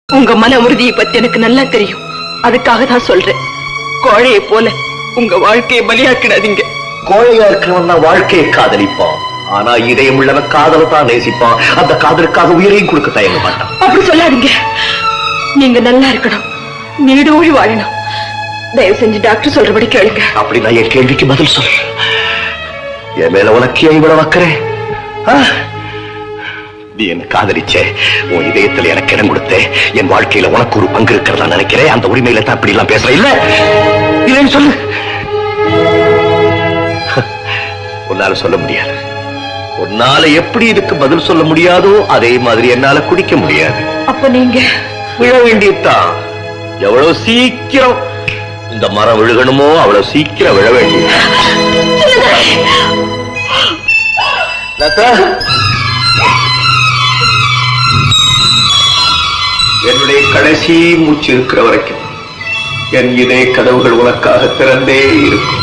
உங்க மன உறுதியை பத்தி எனக்கு நல்லா தெரியும். அதுக்காக தான் சொல்றேன். கோழையை போல உங்க வாழ்க்கையை பலியாக்கிடாதீங்க. கோழையா இருக்கிறவன் தான் வாழ்க்கையை காதலிப்பான். ஆனா இதயம் உள்ளவன் காதலை தான் நேசிப்பான். அந்த காதலுக்காக உயிரையும் கொடுக்க தயங்க மாட்டான். அப்படி சொல்லாதீங்க. நீங்க நல்லா இருக்கணும், நீடோழி வாழணும். தயவு செஞ்சு டாக்டர் சொல்றபடி கேளுங்க. அப்படி நான் என் கேள்விக்கு பதில் சொல். என் மேல உனக்கு இவ்வளவு வைக்கிறேன். நீ என்ன காதலிச்ச, உன் இதயத்துல எனக்கு இடம் கொடுத்த, என் வாழ்க்கையில உனக்கு ஒரு பங்கு இருக்கிறதா நினைக்கிறேன். அந்த உரிமையில தான் அப்படி எல்லாம் பேசுற இல்ல இல்லைன்னு சொல்லு. உன்னால சொல்ல முடியாது. உன்னால எப்படி இதுக்கு பதில் சொல்ல முடியாதோ அதே மாதிரி என்னால குடிக்க முடியாது. அப்ப நீங்க விழ வேண்டியதுதான். எவ்வளவு சீக்கிரம் இந்த மரம் விழுகணுமோ அவ்வளவு சீக்கிரம் விழ வேண்டியது. என்னுடைய கடைசி மூச்சு இருக்கிற வரைக்கும் என் இதய கதவுகள் உனக்காக திறந்தே இருக்கும்.